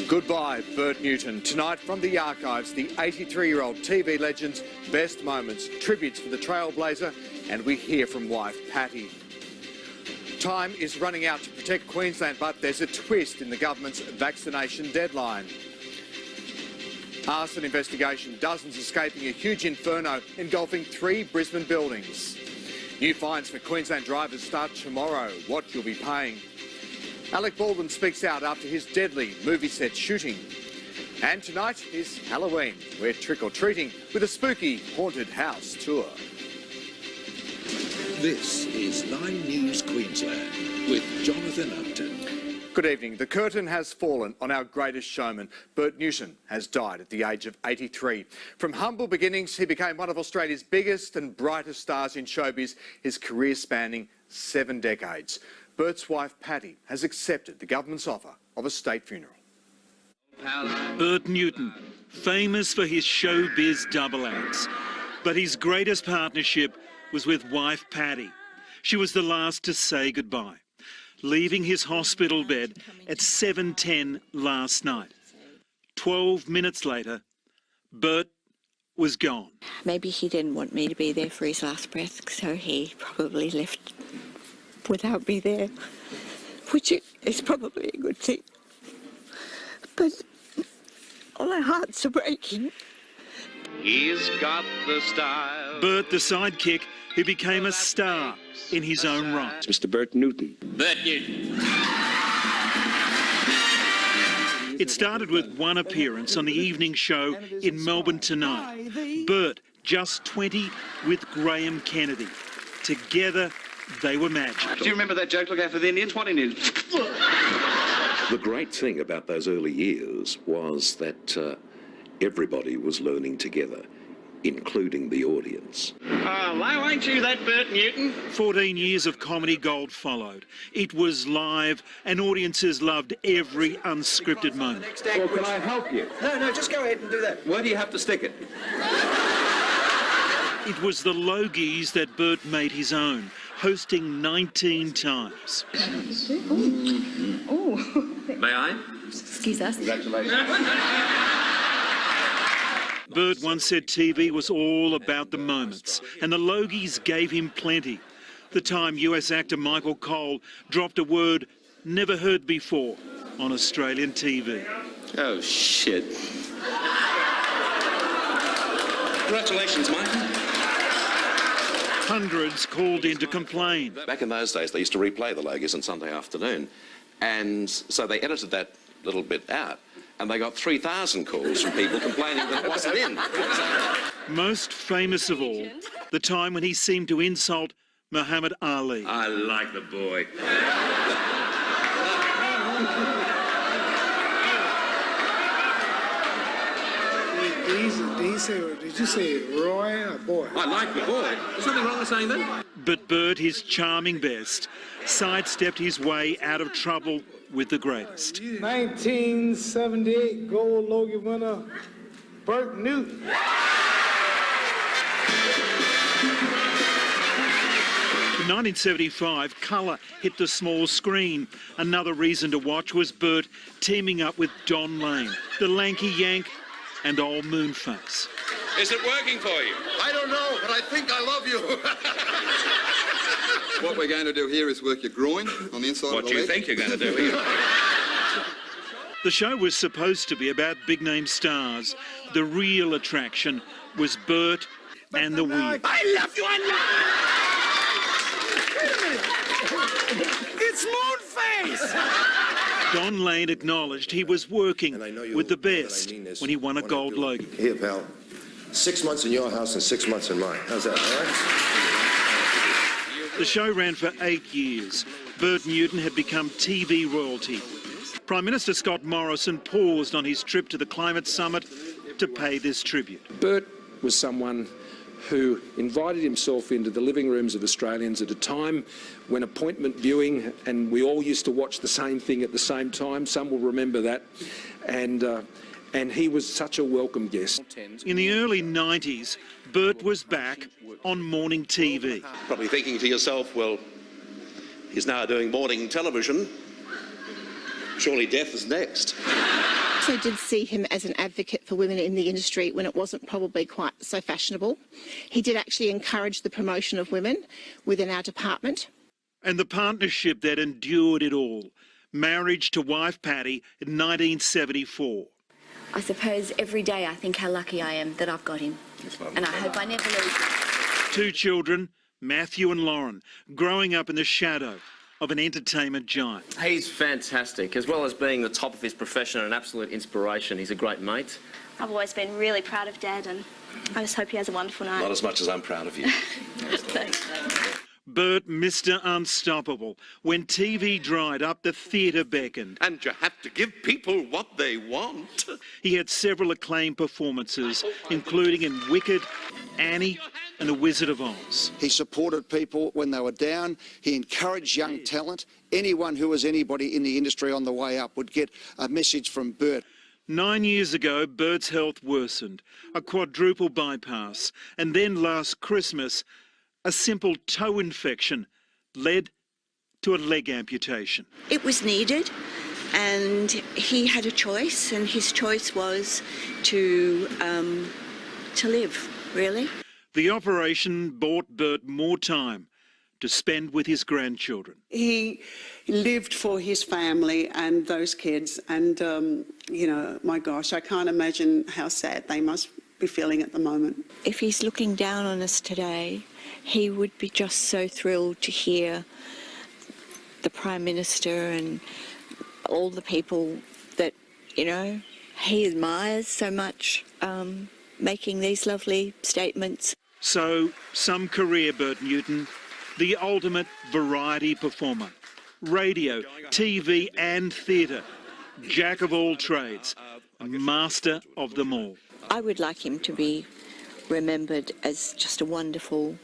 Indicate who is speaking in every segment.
Speaker 1: Goodbye, Bert Newton. Tonight from the archives, the 83-year-old TV legend's best moments, tributes for the Trailblazer, and we hear from wife Patty. Time is running out to protect Queensland, but there's a twist in the government's vaccination deadline. Arson investigation, dozens escaping a huge inferno engulfing 3 Brisbane buildings. New fines for Queensland drivers start tomorrow. What you'll be paying. Alec Baldwin speaks out after his deadly movie set shooting. And tonight is Halloween. We're trick-or-treating with a spooky haunted house tour.
Speaker 2: This is 9 News Queensland with Jonathan Upton.
Speaker 1: Good evening. The curtain has fallen on our greatest showman. Bert Newton has died at the age of 83. From humble beginnings, he became one of Australia's biggest and brightest stars in showbiz, his career spanning 7 decades. Bert's wife, Patty, has accepted the government's offer of a state funeral.
Speaker 3: Bert Newton, famous for his showbiz double acts, but his greatest partnership was with wife Patty. She was the last to say goodbye, leaving his hospital bed at 7:10 last night. 12 minutes later, Bert was gone.
Speaker 4: Maybe he didn't want me to be there for his last breath, so he probably left without me there, which is probably a good thing. But all our hearts are breaking.
Speaker 5: He's got the style.
Speaker 3: Bert, the sidekick, who became a star in his own right.
Speaker 6: Mr. Bert Newton.
Speaker 5: Bert Newton.
Speaker 3: It started with one appearance on the evening show in Melbourne Tonight. Bert, just 20, with Graham Kennedy. Together, they were magic.
Speaker 5: Do you remember that joke, look out for the Indians? What Indians?
Speaker 6: The great thing about those early years was that everybody was learning together, including the audience.
Speaker 5: Oh, wow, ain't you that Bert Newton?
Speaker 3: 14 years of comedy gold followed. It was live and audiences loved every unscripted moment.
Speaker 7: Well, can I help you?
Speaker 5: No, just go ahead and do that.
Speaker 7: Where do you have to stick it?
Speaker 3: It was the Logies that Bert made his own, hosting 19 times.
Speaker 7: May I?
Speaker 4: Excuse us.
Speaker 7: Congratulations.
Speaker 3: Bert once said TV was all about the moments, and the Logies gave him plenty. The time US actor Michael Cole dropped a word never heard before on Australian TV.
Speaker 7: Oh, shit.
Speaker 5: Congratulations, Mike.
Speaker 3: Hundreds called in to complain.
Speaker 8: Back in those days, they used to replay the Logies on Sunday afternoon, and so they edited that little bit out, and they got 3,000 calls from people complaining that it wasn't in.
Speaker 3: Most famous of all, the time when he seemed to insult Muhammad Ali.
Speaker 7: I like the boy.
Speaker 9: Did you say Roy or boy?
Speaker 7: I like the boy. There's nothing wrong with saying that.
Speaker 3: But Bert, his charming best, sidestepped his way out of trouble with the greatest.
Speaker 9: 1978 gold Logie winner, Bert Newton.
Speaker 3: In 1975, colour hit the small screen. Another reason to watch was Bert teaming up with Don Lane, the lanky Yank and old Moonface.
Speaker 5: Is it working for you?
Speaker 10: I don't know, but I think I love you. What we're going to do here is work your groin on the inside
Speaker 5: What
Speaker 10: of the
Speaker 5: do you
Speaker 10: leg.
Speaker 5: think you're going to do here?
Speaker 3: The show was supposed to be about big-name stars. The real attraction was Bert and the Weird.
Speaker 5: I love you, I love you! Wait a minute! It's Moonface!
Speaker 3: Don Lane acknowledged he was working with the best when he won a gold Logie.
Speaker 11: Here, pal. 6 months in your house and 6 months in mine. How's that, all right?
Speaker 3: The show ran for 8 years. Bert Newton had become TV royalty. Prime Minister Scott Morrison paused on his trip to the climate summit to pay this tribute.
Speaker 12: Bert was someone who invited himself into the living rooms of Australians at a time when appointment viewing, and we all used to watch the same thing at the same time. Some will remember that. And he was such a welcome guest.
Speaker 3: In the early 90s, Bert was back on morning TV.
Speaker 8: Probably thinking to yourself, well, he's now doing morning television. Surely death is next.
Speaker 13: also did see him as an advocate for women in the industry when it wasn't probably quite so fashionable. He did actually encourage the promotion of women within our department.
Speaker 3: And the partnership that endured it all, marriage to wife Patty in 1974.
Speaker 14: I suppose every day I think how lucky I am that I've got him. And I hope I never lose him.
Speaker 3: 2 children, Matthew and Lauren, growing up in the shadow of an entertainment giant.
Speaker 7: He's fantastic. As well as being the top of his profession and an absolute inspiration, he's a great mate.
Speaker 14: I've always been really proud of Dad, and I just hope he has a wonderful night.
Speaker 8: Not as much as I'm proud of you.
Speaker 14: Thanks.
Speaker 3: Bert, Mr. Unstoppable. When TV dried up, the theatre beckoned.
Speaker 8: And you have to give people what they want.
Speaker 3: He had several acclaimed performances, including in Wicked, Annie and The Wizard of Oz.
Speaker 11: He supported people when they were down. He encouraged young talent. Anyone who was anybody in the industry on the way up would get a message from Bert.
Speaker 3: 9 years ago, Bert's health worsened, a quadruple bypass, and then last Christmas, a simple toe infection led to a leg amputation.
Speaker 4: It was needed, and he had a choice, and his choice was to live, really.
Speaker 3: The operation bought Bert more time to spend with his grandchildren.
Speaker 5: He lived for his family and those kids, and, you know, my gosh, I can't imagine how sad they must be feeling at the moment.
Speaker 4: If he's looking down on us today, he would be just so thrilled to hear the Prime Minister and all the people that, you know, he admires so much, making these lovely statements.
Speaker 3: So, some career Bert Newton, the ultimate variety performer. Radio, TV and theatre. Jack of all trades. Master of them all.
Speaker 4: I would like him to be remembered as just a wonderful,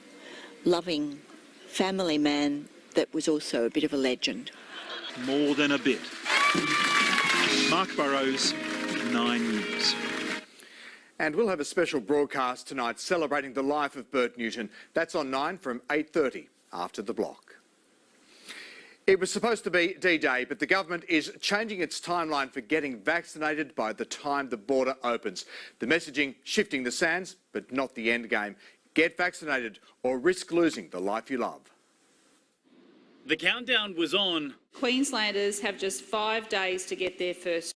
Speaker 4: loving family man that was also a bit of a legend.
Speaker 3: More than a bit. Mark Burrows, 9 News.
Speaker 1: And we'll have a special broadcast tonight celebrating the life of Bert Newton. That's on 9 from 8:30 after the block. It was supposed to be D-Day, but the government is changing its timeline for getting vaccinated by the time the border opens. The messaging shifting the sands, but not the end game. Get vaccinated or risk losing the life you love.
Speaker 3: The countdown was on.
Speaker 15: Queenslanders have just 5 days to get their first